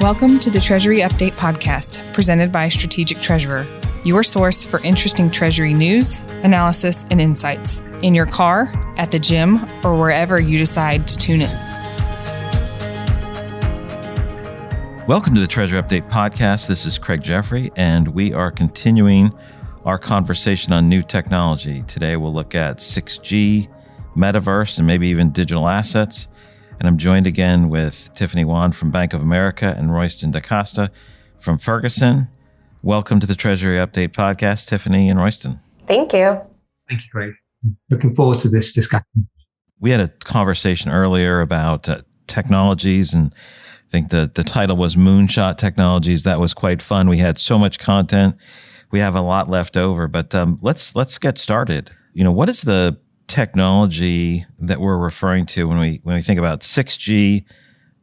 Welcome to the Treasury Update podcast, presented by Strategic Treasurer, your source for interesting Treasury news, analysis, and insights in your car, at the gym, or wherever you decide to tune in. Welcome to the Treasury Update podcast. This is Craig Jeffery, and we are continuing our conversation on new technology. Today, we'll look at 6G, Metaverse, and maybe even digital assets. And I'm joined again with Tiffany from Bank of America and Royston DaCosta from Ferguson. Welcome to the Treasury Update podcast, Tiffany and Royston. Thank you. Thank you, Craig. Looking forward to this discussion. We had a conversation earlier about technologies, and I think the title was Moonshot Technologies. That was quite fun. We had so much content. We have a lot left over, but let's get started. You know, what is the technology that we're referring to when we think about 6G,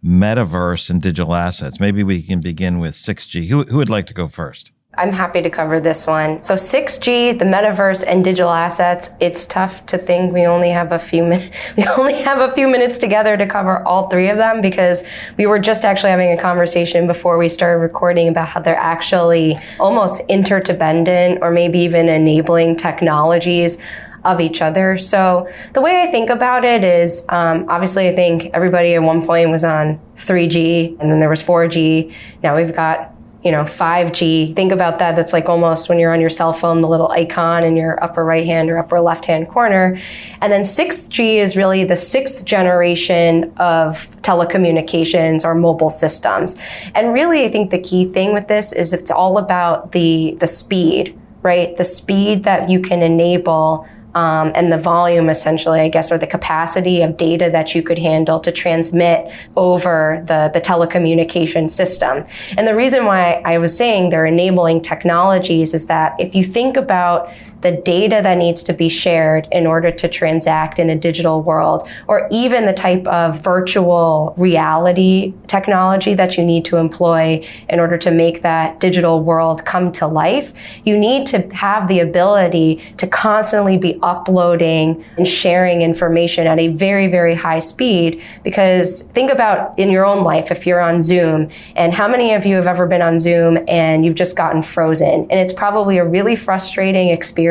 Metaverse, and digital assets? Maybe we can begin with 6G. Who would like to go first? I'm happy to cover this one. So 6G, the Metaverse, and digital assets, it's tough to think we only have a few minutes together to cover all three of them, because we were just actually having a conversation before we started recording about how they're actually almost interdependent or maybe even enabling technologies of each other. So the way I think about it is, obviously I think everybody at one point was on 3G, and then there was 4G. Now we've got 5G. Think about that. That's like almost when you're on your cell phone, the little icon in your upper right hand or upper left hand corner. And then 6G is really the sixth generation of telecommunications or mobile systems. And really, I think the key thing with this is it's all about the speed, right? The speed that you can enable and the volume, essentially, I guess, or the capacity of data that you could handle to transmit over the telecommunication system. And the reason why I was saying they're enabling technologies is that if you think about the data that needs to be shared in order to transact in a digital world, or even the type of virtual reality technology that you need to employ in order to make that digital world come to life, you need to have the ability to constantly be uploading and sharing information at a very, very high speed. Because think about in your own life, if you're on Zoom, and how many of you have ever been on Zoom and you've just gotten frozen? And it's probably a really frustrating experience.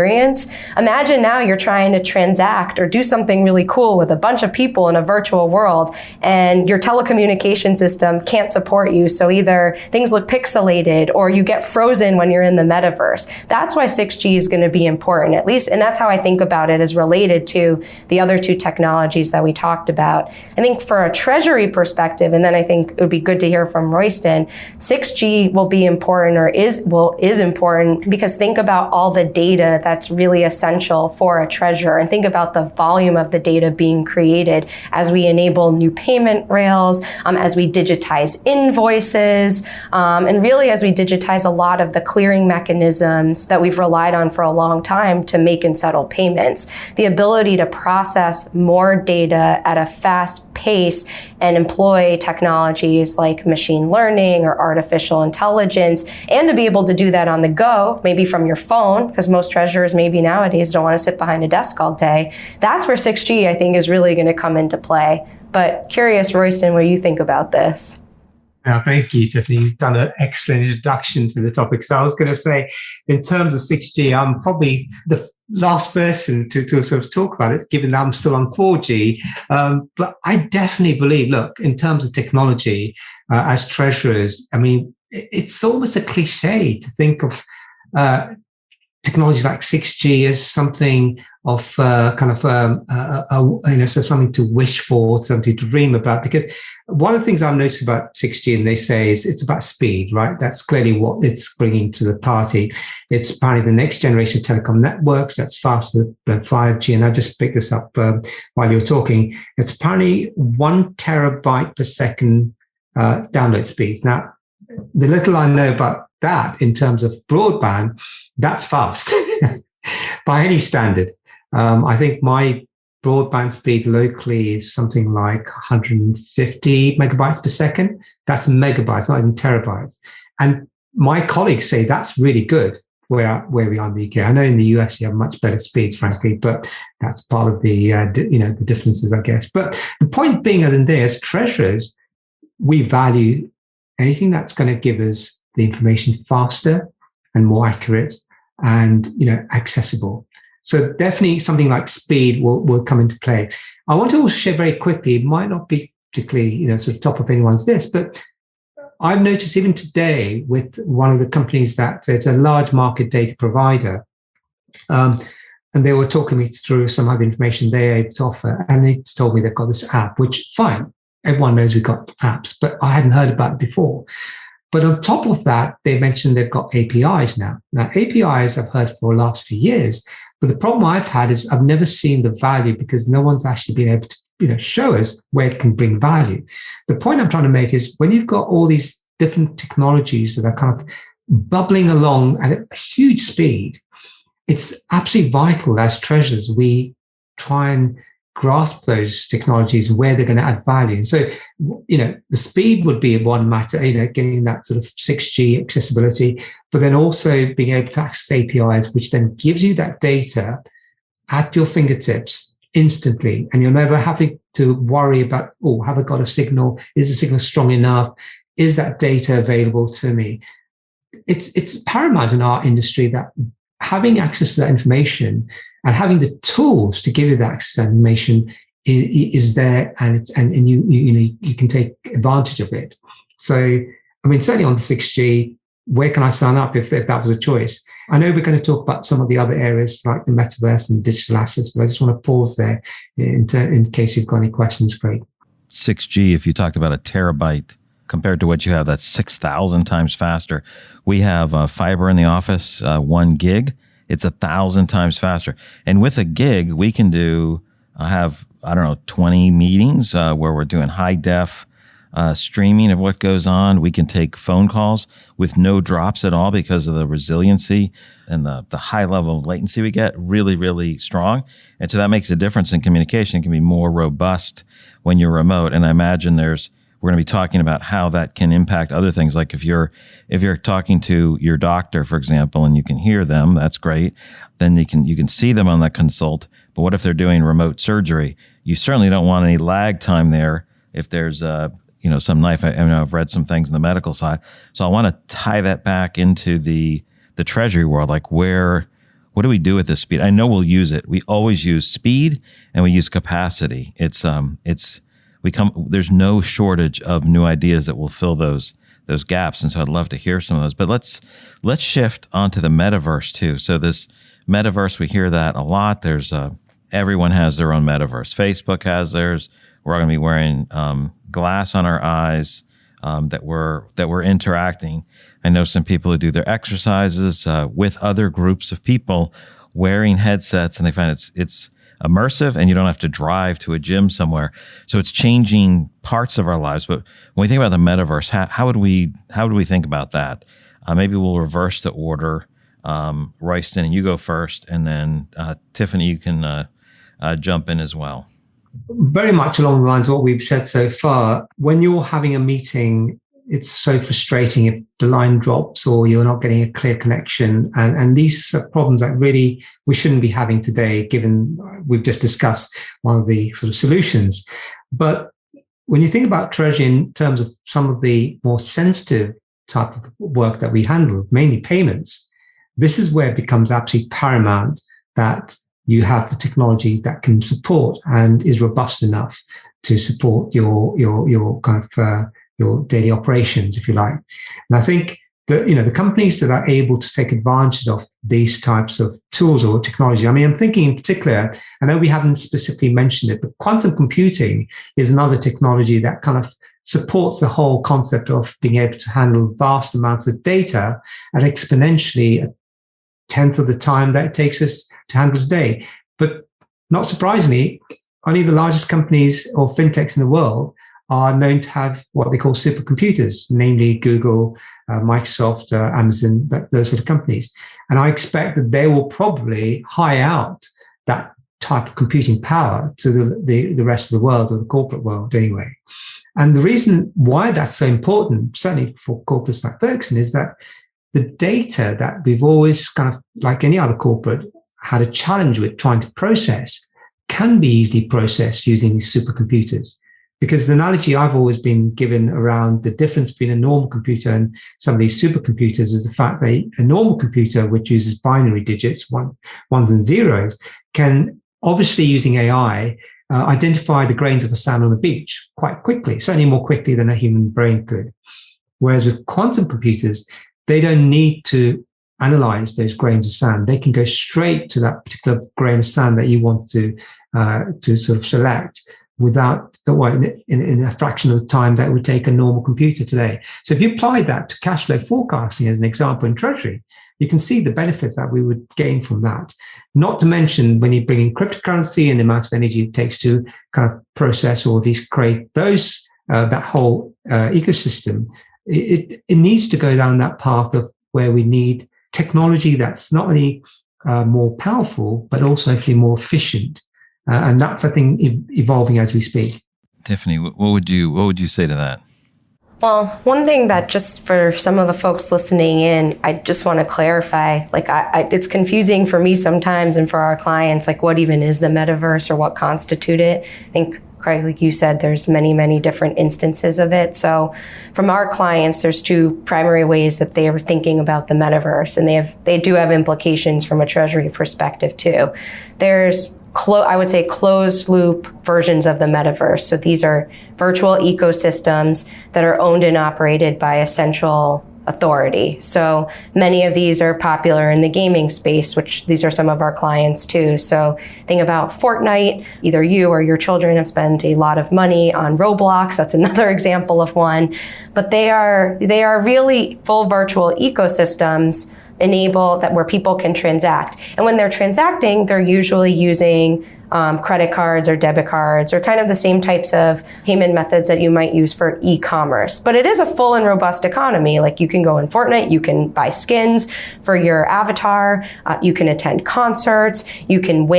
Imagine now you're trying to transact or do something really cool with a bunch of people in a virtual world, and your telecommunication system can't support you. So either things look pixelated or you get frozen when you're in the metaverse. That's why 6G is going to be important, at least. And that's how I think about it as related to the other two technologies that we talked about. I think for a Treasury perspective, and then I think it would be good to hear from Royston, 6G will be important, or is important, because think about all the data that's really essential for a treasurer, and think about the volume of the data being created as we enable new payment rails, as we digitize invoices, and really as we digitize a lot of the clearing mechanisms that we've relied on for a long time to make and settle payments. The ability to process more data at a fast pace and employ technologies like machine learning or artificial intelligence, and to be able to do that on the go, maybe from your phone, because most treasurers maybe nowadays don't want to sit behind a desk all day. That's where 6G, I think, is really going to come into play. But curious, Royston, what do you think about this? Thank you, Tiffany. You've done an excellent introduction to the topic. So I was going to say, in terms of 6G, I'm probably the last person to sort of talk about it, given that I'm still on 4G. But I definitely believe, look, in terms of technology, as treasurers, I mean, it's almost a cliche to think of technology like 6G as something of something to wish for, something to dream about. Because one of the things I've noticed about 6G, and they say, is it's about speed, right? That's clearly what it's bringing to the party. It's apparently the next generation telecom networks that's faster than 5G. And I just picked this up while you were talking. It's apparently 1 terabyte per second download speeds. Now, the little I know about that in terms of broadband, that's fast by any standard. I think my broadband speed locally is something like 150 megabytes per second. That's megabytes, not even terabytes. And my colleagues say that's really good where we are in the UK. I know in the US you have much better speeds, frankly, but that's part of the the differences, I guess. But the point being, other than this, treasurers, we value anything that's going to give us the information faster and more accurate and, accessible. So definitely something like speed will come into play. I want to also share very quickly, it might not be particularly, sort of top of anyone's list, but I've noticed even today with one of the companies that it's a large market data provider, and they were talking me through some of the information they're able to offer, and they told me they've got this app, which fine, everyone knows we've got apps, but I hadn't heard about it before. But on top of that, they mentioned they've got APIs now. Now, APIs I've heard for the last few years, but the problem I've had is I've never seen the value because no one's actually been able to show us where it can bring value. The point I'm trying to make is when you've got all these different technologies that are kind of bubbling along at a huge speed, it's absolutely vital as treasurers we try and grasp those technologies where they're going to add value. And so, the speed would be one matter, getting that sort of 6G accessibility, but then also being able to access APIs, which then gives you that data at your fingertips instantly. And you're never having to worry about, have I got a signal? Is the signal strong enough? Is that data available to me? It's paramount in our industry that having access to that information and having the tools to give you that access to that information is there, and you can take advantage of it. So, certainly on the 6G, where can I sign up if that was a choice? I know we're going to talk about some of the other areas like the metaverse and digital assets, but I just want to pause there in case you've got any questions, Craig. 6G, if you talked about a terabyte compared to what you have, that's 6,000 times faster. We have fiber in the office, 1 gig. It's 1,000 times faster. And with a gig, we can have 20 meetings where we're doing high def streaming of what goes on. We can take phone calls with no drops at all because of the resiliency and the high level of latency we get, really, really strong. And so that makes a difference in communication. It can be more robust when you're remote. And I imagine we're going to be talking about how that can impact other things. Like if you're talking to your doctor, for example, and you can hear them, that's great. Then you can see them on that consult. But what if they're doing remote surgery? You certainly don't want any lag time there. If there's some knife, I've read some things in the medical side. So I want to tie that back into the Treasury world. Like what do we do with this speed? I know we'll use it. We always use speed and we use capacity. There's no shortage of new ideas that will fill those gaps. And so I'd love to hear some of those, but let's shift onto the metaverse too. So this metaverse, we hear that a lot. There's everyone has their own metaverse. Facebook has theirs. We're all going to be wearing glass on our eyes that we're interacting. I know some people who do their exercises with other groups of people wearing headsets, and they find it's immersive, and you don't have to drive to a gym somewhere. So it's changing parts of our lives. But when we think about the metaverse, how would we think about that? Maybe we'll reverse the order. Royston, and you go first, and then Tiffany, you can jump in as well. Very much along the lines of what we've said so far. When you're having a meeting, it's so frustrating if the line drops or you're not getting a clear connection. And these are problems that really we shouldn't be having today, given we've just discussed one of the sort of solutions. But when you think about Treasury in terms of some of the more sensitive type of work that we handle, mainly payments, this is where it becomes absolutely paramount that you have the technology that can support and is robust enough to support your kind of your daily operations, if you like. And I think that the companies that are able to take advantage of these types of tools or technology. I'm thinking in particular, I know we haven't specifically mentioned it, but quantum computing is another technology that kind of supports the whole concept of being able to handle vast amounts of data at exponentially a tenth of the time that it takes us to handle today. But not surprisingly, only the largest companies or fintechs in the world are known to have what they call supercomputers, namely Google, Microsoft, Amazon, those sort of companies. And I expect that they will probably hire out that type of computing power to the rest of the world, or the corporate world anyway. And the reason why that's so important, certainly for corporates like Ferguson, is that the data that we've always kind of, like any other corporate, had a challenge with trying to process can be easily processed using these supercomputers. Because the analogy I've always been given around the difference between a normal computer and some of these supercomputers is the fact that a normal computer, which uses binary digits, ones and zeros, can obviously using AI identify the grains of a sand on the beach quite quickly, certainly more quickly than a human brain could. Whereas with quantum computers, they don't need to analyze those grains of sand. They can go straight to that particular grain of sand that you want to sort of select without in a fraction of the time that would take a normal computer today. So if you apply that to cash flow forecasting as an example in Treasury, you can see the benefits that we would gain from that. Not to mention when you bring in cryptocurrency and the amount of energy it takes to kind of process or at least create those that whole ecosystem, it needs to go down that path of where we need technology that's not only more powerful, but also hopefully more efficient. And that's, I think, evolving as we speak. Tiffany, what would you say to that? Well, one thing that just for some of the folks listening in, I just want to clarify, like it's confusing for me sometimes and for our clients, like what even is the metaverse or what constitute it? I think, Craig, like you said, there's many, many different instances of it. So from our clients, there's two primary ways that they are thinking about the metaverse, and they do have implications from a Treasury perspective too. There's I would say closed loop versions of the metaverse. So these are virtual ecosystems that are owned and operated by a central authority. So many of these are popular in the gaming space, which these are some of our clients too. So think about Fortnite. Either you or your children have spent a lot of money on Roblox. That's another example of one. But they are really full virtual ecosystems where people can transact. And when they're transacting, they're usually using credit cards or debit cards or kind of the same types of payment methods that you might use for e-commerce. But it is a full and robust economy. Like you can go in Fortnite, you can buy skins for your avatar, you can attend concerts, you can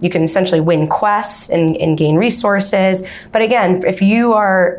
essentially win quests and gain resources. But again, if you are,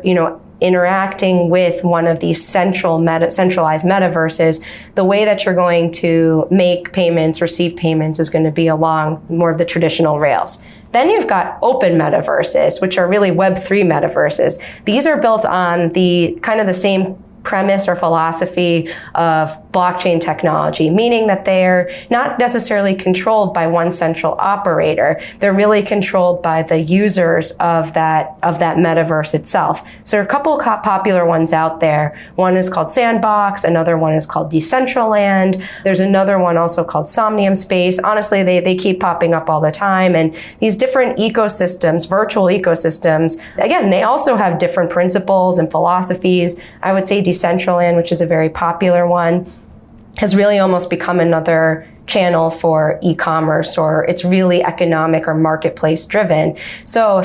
interacting with one of these centralized metaverses, the way that you're going to make payments, receive payments is going to be along more of the traditional rails. Then you've got open metaverses, which are really Web3 metaverses. These are built on the kind of the same premise or philosophy of blockchain technology, meaning that they're not necessarily controlled by one central operator. They're really controlled by the users of that metaverse itself. So there are a couple of popular ones out there. One is called Sandbox. Another one is called Decentraland. There's another one also called Somnium Space. Honestly, they keep popping up all the time. And these different ecosystems, virtual ecosystems, again, they also have different principles and philosophies. I would say Decentraland, which is a very popular one, has really almost become another channel for e-commerce, or it's really economic or marketplace driven. So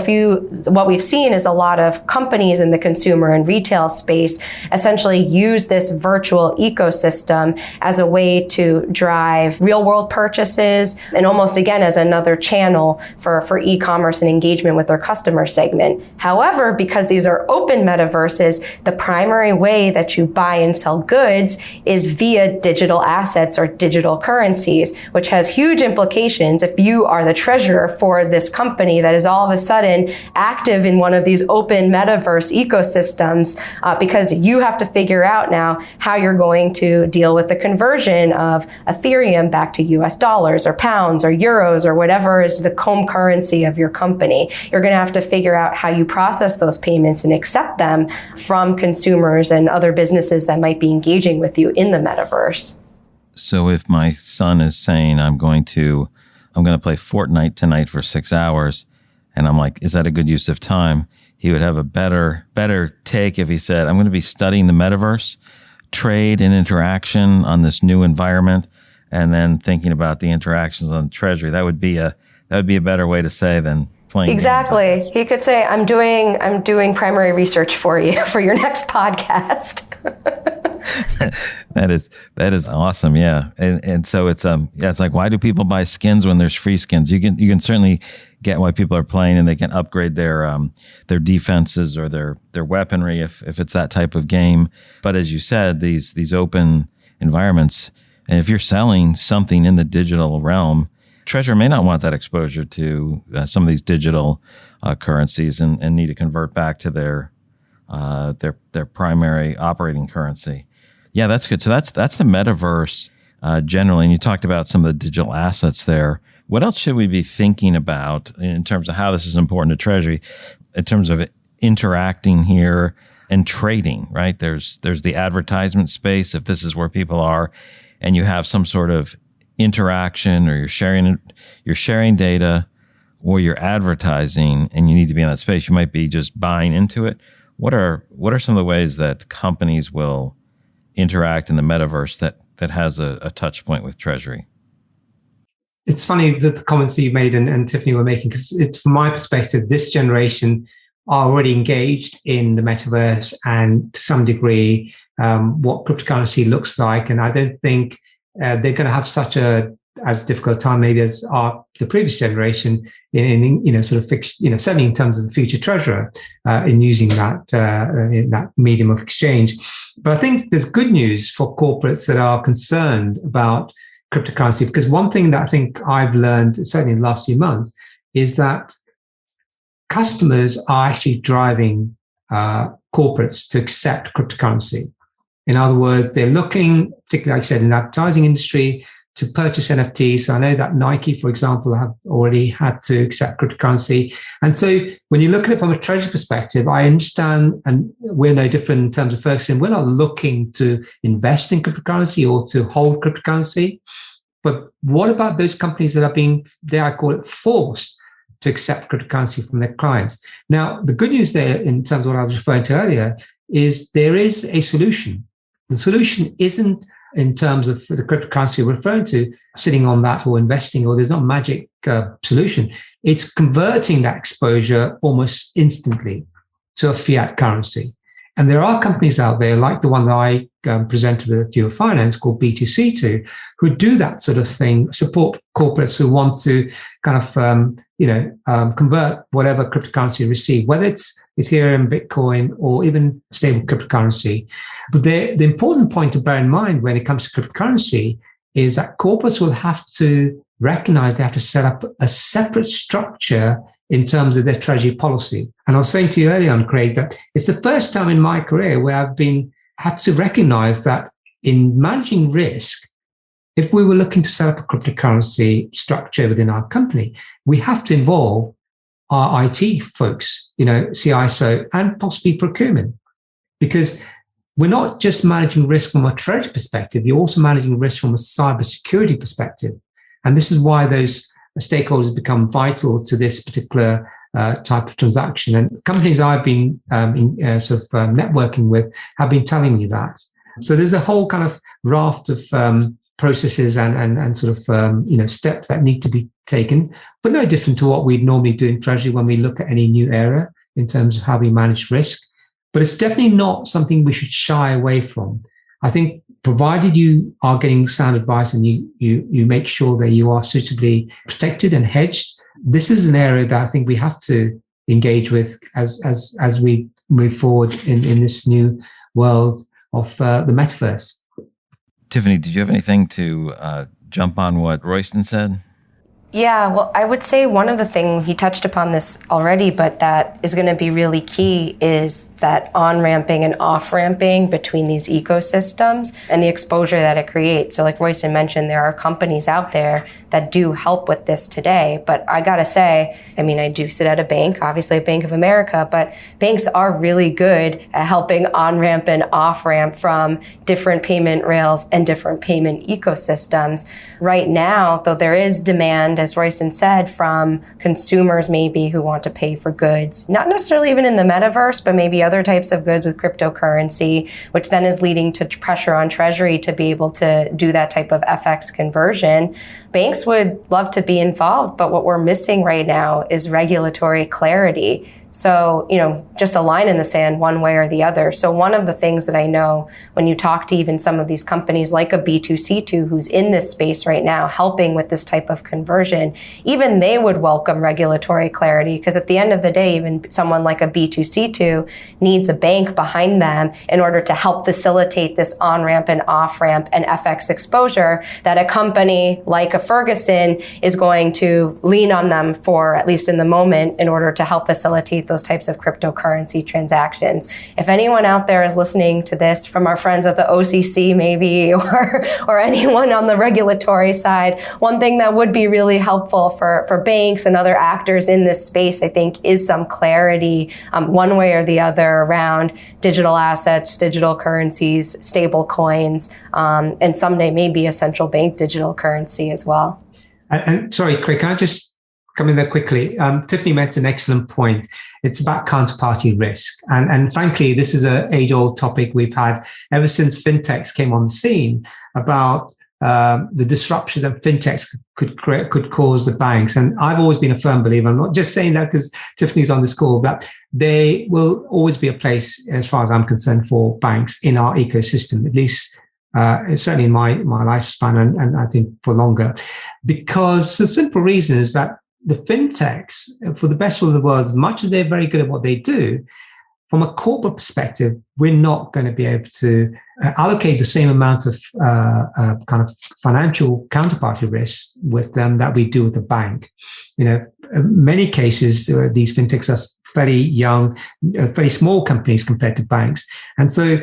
what we've seen is a lot of companies in the consumer and retail space essentially use this virtual ecosystem as a way to drive real world purchases and almost again as another channel for e-commerce and engagement with their customer segment. However, because these are open metaverses, the primary way that you buy and sell goods is via digital assets or digital currency, which has huge implications if you are the treasurer for this company that is all of a sudden active in one of these open metaverse ecosystems, because you have to figure out now how you're going to deal with the conversion of Ethereum back to US dollars or pounds or euros or whatever is the home currency of your company. You're going to have to figure out how you process those payments and accept them from consumers and other businesses that might be engaging with you in the metaverse. So if my son is saying I'm going to play Fortnite tonight for 6 hours, and I'm like, is that a good use of time? He would have a better take if he said, I'm going to be studying the metaverse, trade and interaction on this new environment, and then thinking about the interactions on the Treasury. That would be a better way to say than playing. Exactly. He could say, I'm doing primary research for you for your next podcast. That is awesome. Yeah. And so it's like, why do people buy skins when there's free skins? You can certainly get why people are playing, and they can upgrade their defenses or their weaponry if it's that type of game. But as you said, these open environments, and if you're selling something in the digital realm, Treasury may not want that exposure to some of these digital currencies and need to convert back to their primary operating currency. Yeah, that's good. So that's the metaverse generally. And you talked about some of the digital assets there. What else should we be thinking about in terms of how this is important to Treasury, in terms of interacting here and trading, right? There's the advertisement space, if this is where people are, and you have some sort of interaction, or you're sharing data, or you're advertising, and you need to be in that space. You might be just buying into it. What are some of the ways that companies will interact in the metaverse that has a touch point with Treasury? It's funny that the comments that you made and Tiffany were making, because it's, from my perspective, this generation are already engaged in the metaverse and to some degree what cryptocurrency looks like. And I don't think they're going to have such as difficult a time maybe as the previous generation in sort of fixed, certainly in terms of the future treasurer in using that medium of exchange. But I think there's good news for corporates that are concerned about cryptocurrency, because one thing that I think I've learned, certainly in the last few months, is that customers are actually driving corporates to accept cryptocurrency. In other words, they're looking, particularly like I said, in the advertising industry, to purchase NFTs. So I know that Nike, for example, have already had to accept cryptocurrency. And so when you look at it from a treasury perspective, I understand, and we're no different in terms of Ferguson, we're not looking to invest in cryptocurrency or to hold cryptocurrency. But what about those companies that are being, dare I call it, forced to accept cryptocurrency from their clients? Now, the good news there, in terms of what I was referring to earlier, is there is a solution. The solution isn't in terms of the cryptocurrency we're referring to, sitting on that or investing, or there's not a magic solution. It's converting that exposure almost instantly to a fiat currency. And there are companies out there, like the one that I presented with Fuel Finance called B2C2, who do that sort of thing, support corporates who want to kind of, convert whatever cryptocurrency you receive, whether it's Ethereum, Bitcoin, or even stable cryptocurrency. But the important point to bear in mind when it comes to cryptocurrency is that corporates will have to recognize they have to set up a separate structure in terms of their treasury policy. And I was saying to you earlier on, Craig, that it's the first time in my career where I've had to recognize that in managing risk, if we were looking to set up a cryptocurrency structure within our company, we have to involve our IT folks, CISO, and possibly procurement, because we're not just managing risk from a treasury perspective, you're also managing risk from a cybersecurity perspective. And this is why those stakeholders become vital to this particular type of transaction. And companies I've been networking with have been telling me that. So there's a whole kind of raft of processes and sort of steps that need to be taken, but no different to what we'd normally do in Treasury when we look at any new area in terms of how we manage risk. But it's definitely not something we should shy away from. I think provided you are getting sound advice and you make sure that you are suitably protected and hedged, this is an area that I think we have to engage with as we move forward in this new world of the metaverse. Tiffany, did you have anything to jump on what Royston said? Yeah, well, I would say one of the things, he touched upon this already, but that is going to be really key is that on-ramping and off-ramping between these ecosystems and the exposure that it creates. So like Royston mentioned, there are companies out there that do help with this today. But I got to say, I do sit at a bank, obviously a Bank of America, but banks are really good at helping on-ramp and off-ramp from different payment rails and different payment ecosystems. Right now, though there is demand, as Royston said, from consumers maybe who want to pay for goods, not necessarily even in the metaverse, but maybe other types of goods with cryptocurrency, which then is leading to pressure on Treasury to be able to do that type of FX conversion. Banks would love to be involved, but what we're missing right now is regulatory clarity. So, just a line in the sand one way or the other. So one of the things that I know when you talk to even some of these companies like a B2C2 who's in this space right now, helping with this type of conversion, even they would welcome regulatory clarity, because at the end of the day, even someone like a B2C2 needs a bank behind them in order to help facilitate this on-ramp and off-ramp and FX exposure that a company like a Ferguson is going to lean on them for, at least in the moment, in order to help facilitate those types of cryptocurrency transactions. If anyone out there is listening to this from our friends at the OCC maybe, or anyone on the regulatory side, one thing that would be really helpful for banks and other actors in this space, I think, is some clarity one way or the other around digital assets, digital currencies, stable coins, and someday maybe a central bank digital currency as well. And sorry, Craig, can I just come in there quickly? Tiffany makes an excellent point. It's about counterparty risk. And frankly, this is an age-old topic we've had ever since fintechs came on the scene about the disruption that fintechs could cause the banks. And I've always been a firm believer, I'm not just saying that because Tiffany's on this call, that they will always be a place, as far as I'm concerned, for banks in our ecosystem, at least certainly in my lifespan, and I think for longer. Because the simple reason is that the fintechs, for the best of the world, as much as they're very good at what they do, from a corporate perspective, we're not going to be able to allocate the same amount of kind of financial counterparty risk with them that we do with the bank. In many cases, these fintechs are very young, very small companies compared to banks. And so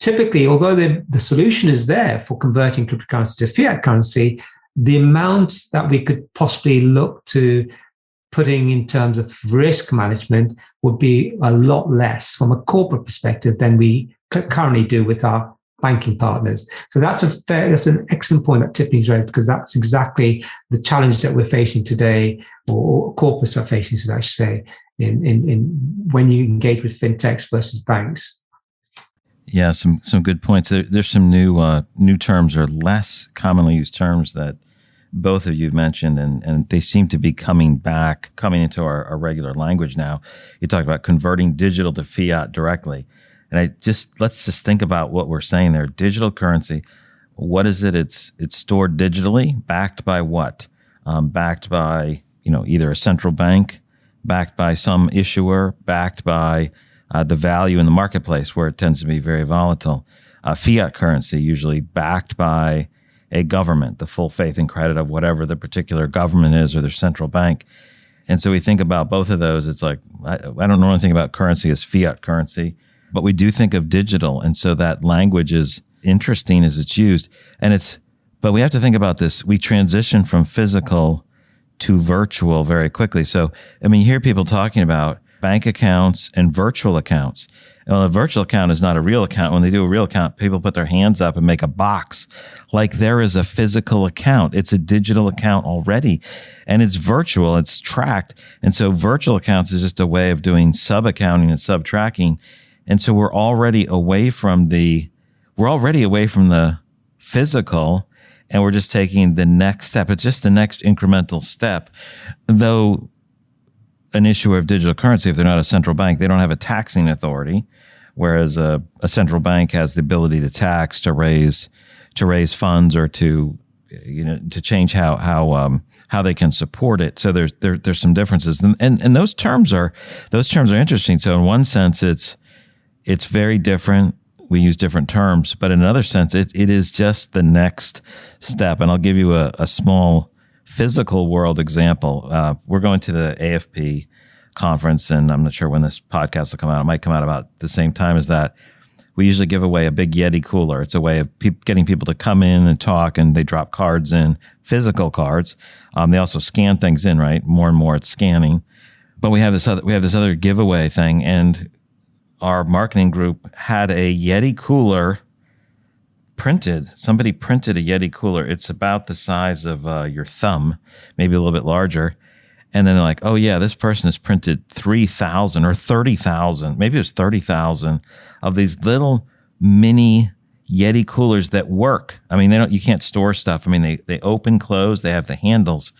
typically, although the solution is there for converting cryptocurrency to fiat currency, the amounts that we could possibly look to putting in terms of risk management would be a lot less from a corporate perspective than we currently do with our banking partners. So that's an excellent point that Tiffany's raised, because that's exactly the challenge that we're facing today, or corporates are facing, so I should say, in when you engage with fintechs versus banks. Yeah, some good points. There's some new terms, or less commonly used terms, that both of you mentioned, and they seem to be coming into our regular language now. You talked about converting digital to fiat directly. And let's just think about what we're saying there. Digital currency, what is it? It's stored digitally, backed by what? Backed by, either a central bank, backed by some issuer, backed by the value in the marketplace, where it tends to be very volatile. Fiat currency, usually backed by a government, the full faith and credit of whatever the particular government is, or their central bank. And so we think about both of those. It's like, I don't know anything about currency as fiat currency, but we do think of digital. And so that language is interesting as it's used. But we have to think about this. We transition from physical to virtual very quickly. So, you hear people talking about bank accounts and virtual accounts. Well, a virtual account is not a real account. When they do a real account, people put their hands up and make a box. Like there is a physical account. It's a digital account already, and it's virtual. It's tracked. And so virtual accounts is just a way of doing sub-accounting and sub-tracking. And so we're already away from the physical, and we're just taking the next step. It's just the next incremental step. Though an issuer of digital currency, if they're not a central bank, they don't have a taxing authority, whereas a central bank has the ability to tax, to raise funds, or to change how they can support it. So there's some differences, and those terms are interesting. So in one sense, it's very different. We use different terms, but in another sense, it is just the next step. And I'll give you a small physical world example. We're going to the AFP conference, and I'm not sure when this podcast will come out. It might come out about the same time as that. We usually give away a big Yeti cooler. It's a way of getting people to come in and talk, and they drop cards in, physical cards. They also scan things in, right? More and more it's scanning. But we have this other giveaway thing, and our marketing group had a Yeti cooler printed. Somebody printed a Yeti cooler. It's about the size of your thumb, maybe a little bit larger. And then they're like, oh yeah, this person has printed 3,000 or 30,000, maybe it was 30,000 of these little mini Yeti coolers that work. You can't store stuff. They open, close, they have the handles.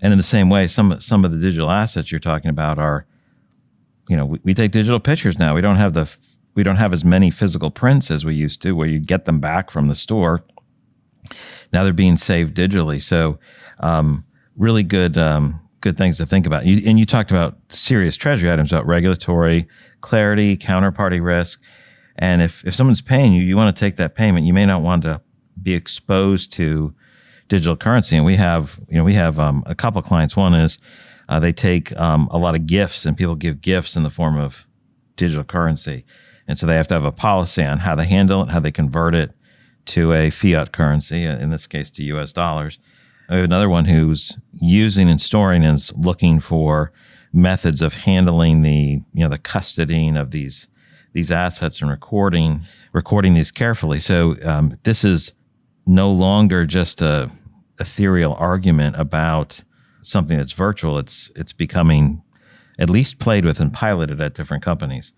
And in the same way, some of the digital assets you're talking about are we take digital pictures now. We don't have as many physical prints as we used to, where you get them back from the store. Now they're being saved digitally. So really good things to think about. And you talked about serious treasury items, about regulatory clarity, counterparty risk. And if someone's paying you, you want to take that payment. You may not want to be exposed to digital currency. And we have a couple of clients. One is they take a lot of gifts, and people give gifts in the form of digital currency. And so they have to have a policy on how they handle it, how they convert it to a fiat currency, in this case to US dollars. I have another one who's using and storing and is looking for methods of handling the custodying of these assets and recording these carefully. So this is no longer just a ethereal argument about something that's virtual. It's becoming at least played with and piloted at different companies.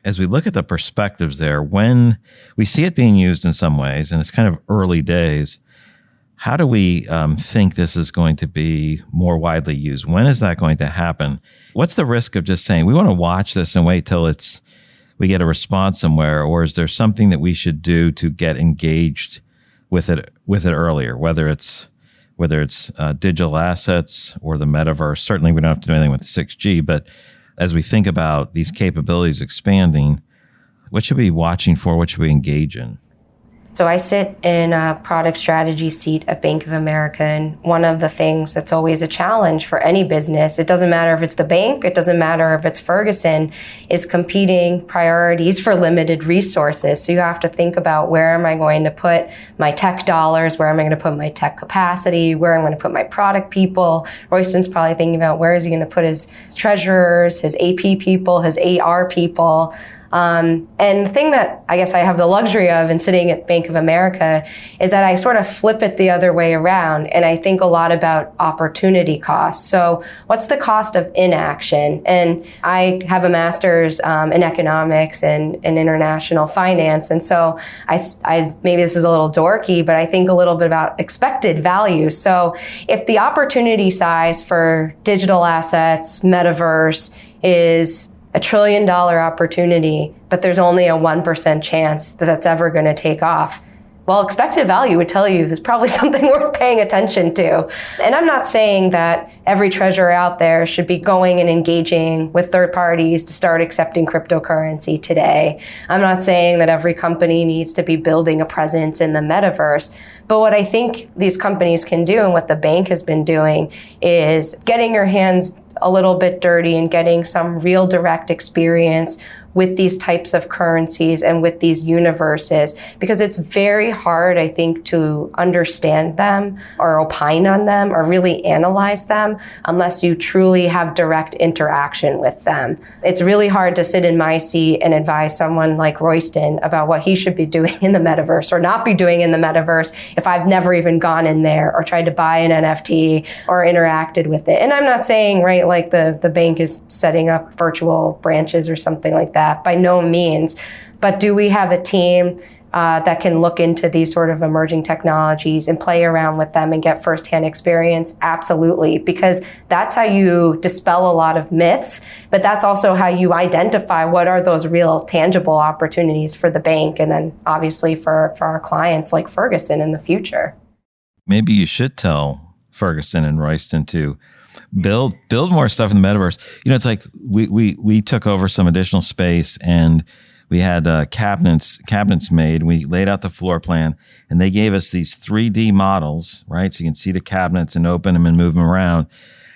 As we look at the perspectives there, when we see it being used in some ways, and it's kind of early days, how do we think this is going to be more widely used? When is that going to happen? What's the risk of just saying, we want to watch this and wait till we get a response somewhere, or is there something that we should do to get engaged with it earlier, whether it's digital assets or the metaverse? Certainly we don't have to do anything with the 6G, but as we think about these capabilities expanding, what should we be watching for? What should we engage in? So I sit in a product strategy seat at Bank of America, and one of the things that's always a challenge for any business, it doesn't matter if it's the bank, it doesn't matter if it's Ferguson, is competing priorities for limited resources. So you have to think about, where am I going to put my tech dollars? Where am I going to put my tech capacity? Where am I going to put my product people? Royston's probably thinking about, where is he going to put his treasurers, his AP people, his AR people? And the thing that I guess I have the luxury of in sitting at Bank of America is that I sort of flip it the other way around, and I think a lot about opportunity costs. So what's the cost of inaction? And I have a master's in economics and international finance. And so I maybe this is a little dorky, but I think a little bit about expected value. So if the opportunity size for digital assets, metaverse, is $1 trillion opportunity, but there's only a 1% chance that that's ever going to take off, well, expected value would tell you there's probably something worth paying attention to. And I'm not saying that every treasurer out there should be going and engaging with third parties to start accepting cryptocurrency today. I'm not saying that every company needs to be building a presence in the metaverse. But what I think these companies can do, and what the bank has been doing, is getting your hands a little bit dirty and getting some real direct experience with these types of currencies and with these universes, because it's very hard, I think, to understand them or opine on them or really analyze them unless you truly have direct interaction with them. It's really hard to sit in my seat and advise someone like Royston about what he should be doing in the metaverse or not be doing in the metaverse if I've never even gone in there or tried to buy an NFT or interacted with it. And I'm not saying, right, like the bank is setting up virtual branches or something like that. By no means. But do we have a team that can look into these sort of emerging technologies and play around with them and get firsthand experience? Absolutely, because that's how you dispel a lot of myths, but that's also how you identify what are those real tangible opportunities for the bank and then obviously for our clients like Ferguson in the future. Maybe you should tell Ferguson and Royston to build more stuff in the metaverse. It's like we took over some additional space and we had cabinets made. We laid out the floor plan and they gave us these 3D models, right? So you can see the cabinets and open them and move them around.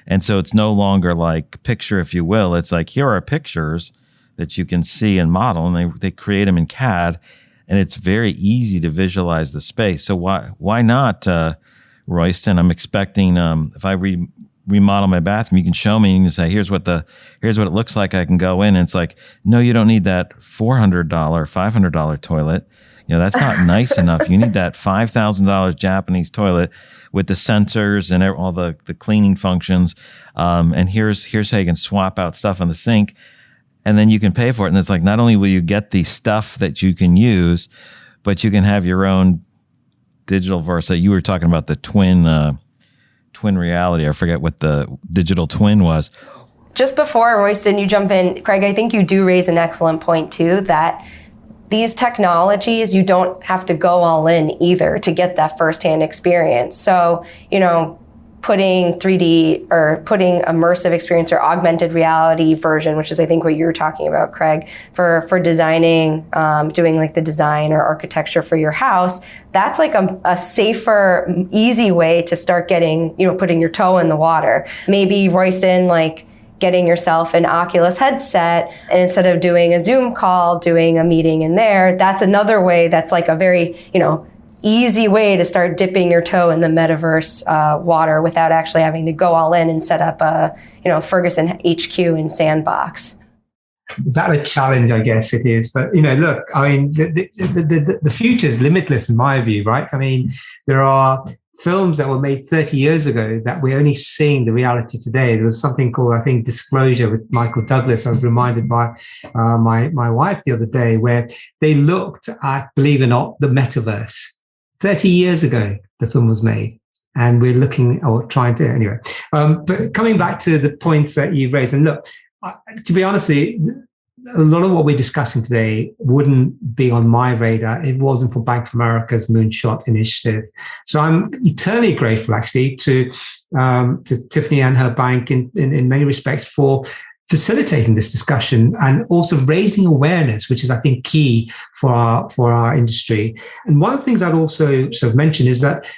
And so it's no longer like picture, if you will. It's like, here are pictures that you can see and model, and they create them in CAD, and it's very easy to visualize the space. So why not, Royston? I'm expecting if I remodel my bathroom, you can show me and you can say, here's what it looks like. I can go in and it's like, no, you don't need that $400, $500 toilet. That's not nice enough. You need that $5,000 Japanese toilet with the sensors and all the cleaning functions. And here's how you can swap out stuff on the sink, and then you can pay for it. And it's like, not only will you get the stuff that you can use, but you can have your own digital verse. You were talking about the twin reality. I forget what the digital twin was. Just before, Royston, you jump in, Craig, I think you do raise an excellent point too, that these technologies, you don't have to go all in either to get that firsthand experience. So, putting 3D or putting immersive experience or augmented reality version, which is I think what you're talking about, Craig, for designing, doing like the design or architecture for your house, that's like a safer, easy way to start getting, putting your toe in the water. Maybe Royston, like getting yourself an Oculus headset, and instead of doing a Zoom call, doing a meeting in there, that's another way that's like a very, easy way to start dipping your toe in the metaverse water without actually having to go all in and set up a, Ferguson HQ and sandbox. Is that a challenge? I guess it is. But, look, I mean, the future is limitless in my view, right? I mean, there are films that were made 30 years ago that we're only seeing the reality today. There was something called, I think, Disclosure with Michael Douglas. I was reminded by my wife the other day, where they looked at, believe it or not, the metaverse. 30 years ago, the film was made, and we're looking or trying to anyway. But coming back to the points that you raised, and look, to be honest, a lot of what we're discussing today wouldn't be on my radar. It wasn't for Bank of America's Moonshot initiative. So I'm eternally grateful, actually, to Tiffany and her bank in many respects for facilitating this discussion and also raising awareness, which is, I think, key for our industry. And one of the things I'd also sort of mention is that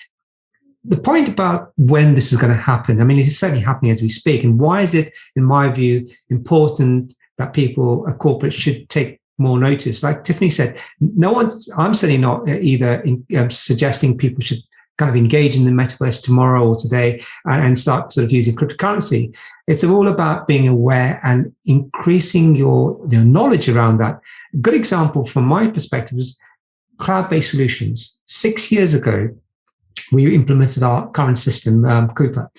the point about when this is going to happen, I mean, it is certainly happening as we speak. And why is it, in my view, important that people, corporates, should take more notice? Like Tiffany said, I'm certainly not either suggesting people should kind of engage in the metaverse tomorrow or today and start sort of using cryptocurrency. It's all about being aware and increasing your knowledge around that. A good example from my perspective is cloud-based solutions. 6 years ago, we implemented our current system, Cooper,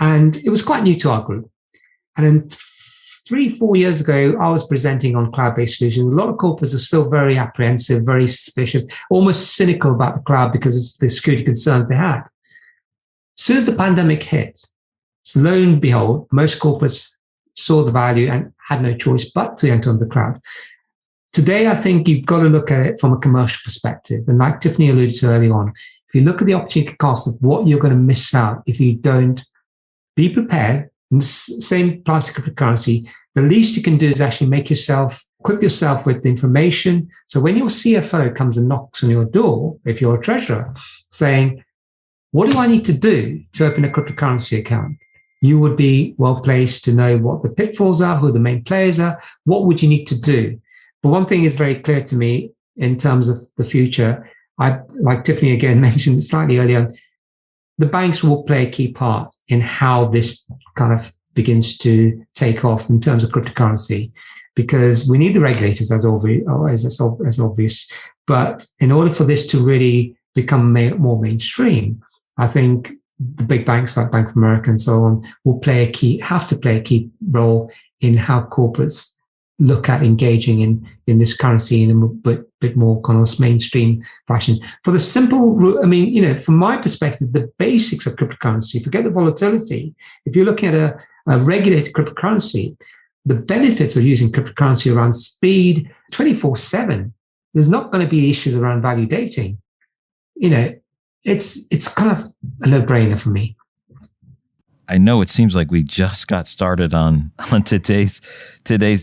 and it was quite new to our group. And then 3-4 years ago, I was presenting on cloud-based solutions. A lot of corporates are still very apprehensive, very suspicious, almost cynical about the cloud because of the security concerns they had. As soon as the pandemic hit, so lo and behold, most corporates saw the value and had no choice but to enter on the cloud. Today, I think you've got to look at it from a commercial perspective. And like Tiffany alluded to early on, if you look at the opportunity cost of what you're going to miss out if you don't be prepared, and the same applies to cryptocurrency, the least you can do is actually equip yourself with the information. So when your CFO comes and knocks on your door, if you're a treasurer, saying, what do I need to do to open a cryptocurrency account? You would be well placed to know what the pitfalls are, who the main players are, what would you need to do? But one thing is very clear to me in terms of the future. Like Tiffany again mentioned slightly earlier, the banks will play a key part in how this kind of begins to take off in terms of cryptocurrency, because we need the regulators, as obvious. But in order for this to really become more mainstream, I think the big banks like Bank of America and so on will have to play a key role in how corporates look at engaging in this currency in a bit more kind of mainstream fashion. For the simple, from my perspective, the basics of cryptocurrency, forget the volatility. If you're looking at a regulated cryptocurrency, the benefits of using cryptocurrency around speed, 24/7, there's not going to be issues around value dating. It's kind of a no-brainer for me. I know it seems like we just got started on today's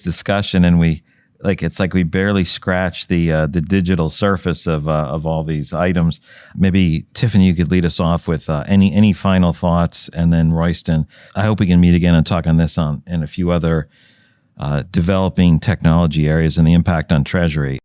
discussion, and it's like we barely scratched the digital surface of all these items. Maybe Tiffany, you could lead us off with any final thoughts, and then Royston. I hope we can meet again and talk on this and a few other developing technology areas and the impact on Treasury.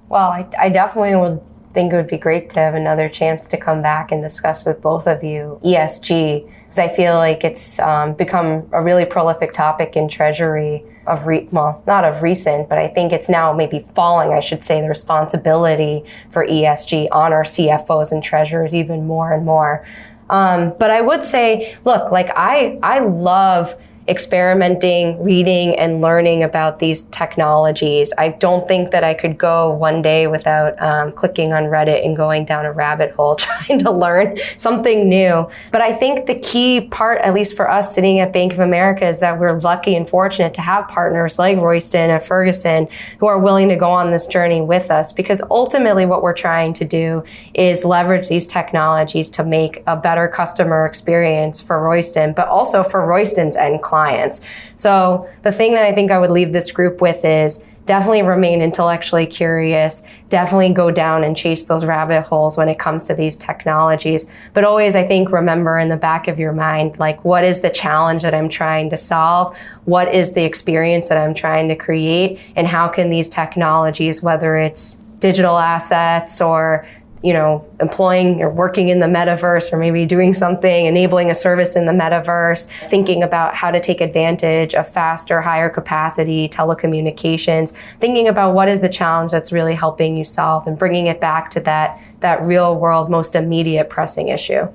Well, I definitely would think it would be great to have another chance to come back and discuss with both of you ESG, because I feel like it's become a really prolific topic in Treasury not of recent, but I think it's now maybe falling, I should say, the responsibility for ESG on our CFOs and treasurers even more and more. But I would say, look, like I love experimenting, reading, and learning about these technologies. I don't think that I could go one day without clicking on Reddit and going down a rabbit hole trying to learn something new. But I think the key part, at least for us sitting at Bank of America, is that we're lucky and fortunate to have partners like Royston of Ferguson who are willing to go on this journey with us, because ultimately what we're trying to do is leverage these technologies to make a better customer experience for Royston, but also for Royston's end clients. So the thing that I think I would leave this group with is definitely remain intellectually curious, definitely go down and chase those rabbit holes when it comes to these technologies. But always, I think, remember in the back of your mind, like, what is the challenge that I'm trying to solve? What is the experience that I'm trying to create? And how can these technologies, whether it's digital assets or employing or working in the metaverse, or maybe doing something, enabling a service in the metaverse, thinking about how to take advantage of faster, higher capacity telecommunications, thinking about what is the challenge that's really helping you solve and bringing it back to that real world, most immediate pressing issue.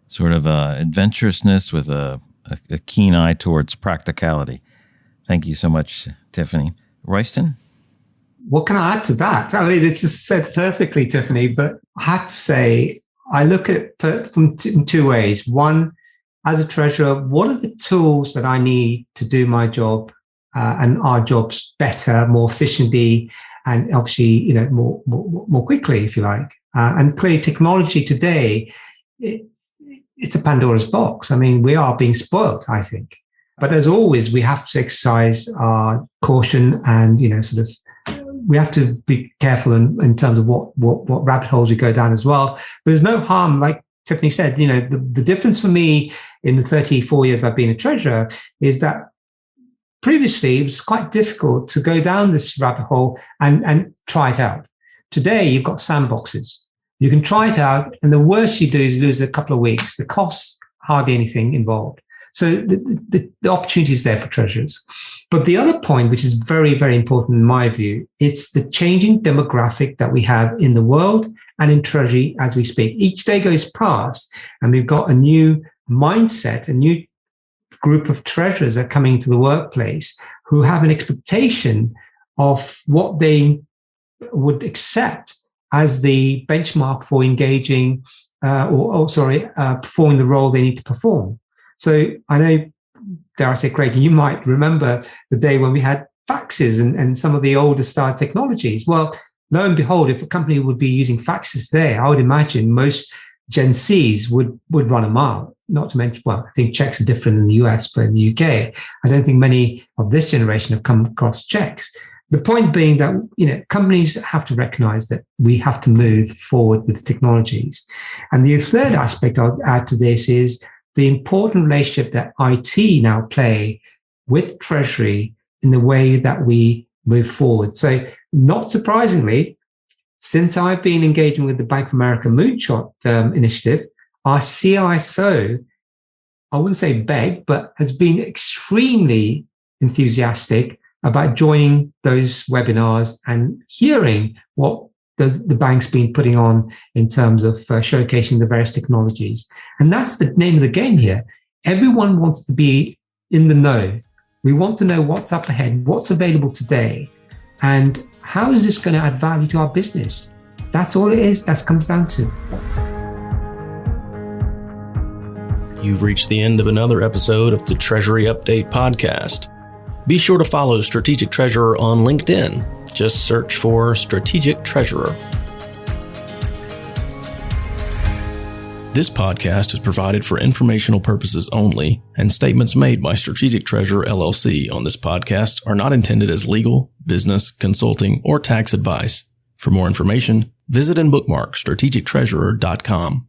Sort of adventurousness with a keen eye towards practicality. Thank you so much, Tiffany. Royston? What can I add to that? I mean, it's just said perfectly, Tiffany, but I have to say, I look at it from two ways. One, as a treasurer, what are the tools that I need to do my job and our jobs better, more efficiently, and obviously, more quickly, if you like. And clearly, technology today, it's a Pandora's box. I mean, we are being spoiled, I think. But as always, we have to exercise our caution and, we have to be careful in terms of what rabbit holes we go down as well. But there's no harm, like Tiffany said, the difference for me in the 34 years I've been a treasurer is that previously it was quite difficult to go down this rabbit hole and try it out. Today, you've got sandboxes. You can try it out, and the worst you do is lose a couple of weeks. The costs, hardly anything involved. So the opportunity is there for treasurers. But the other point, which is very, very important in my view, it's the changing demographic that we have in the world and in Treasury as we speak. Each day goes past and we've got a new mindset, a new group of treasurers that are coming into the workplace who have an expectation of what they would accept as the benchmark for engaging performing the role they need to perform. So I know, dare I say, Craig, you might remember the day when we had faxes and some of the older style technologies. Well, lo and behold, if a company would be using faxes today, I would imagine most Gen Zs would run a mile. Not to mention, well, I think checks are different in the US, but in the UK, I don't think many of this generation have come across checks. The point being that, companies have to recognize that we have to move forward with technologies. And the third aspect I'll add to this is the important relationship that IT now play with Treasury in the way that we move forward. So not surprisingly, since I've been engaging with the Bank of America Moonshot initiative, our CISO, I wouldn't say begged, but has been extremely enthusiastic about joining those webinars and hearing what the bank's been putting on in terms of showcasing the various technologies. And that's the name of the game here. Everyone wants to be in the know. We want to know what's up ahead, what's available today, and how is this going to add value to our business? That's all it is. That comes down to. You've reached the end of another episode of the Treasury Update podcast. Be sure to follow Strategic Treasurer on LinkedIn. Just search for Strategic Treasurer. This podcast is provided for informational purposes only, and statements made by Strategic Treasurer LLC on this podcast are not intended as legal, business, consulting, or tax advice. For more information, visit and bookmark strategictreasurer.com.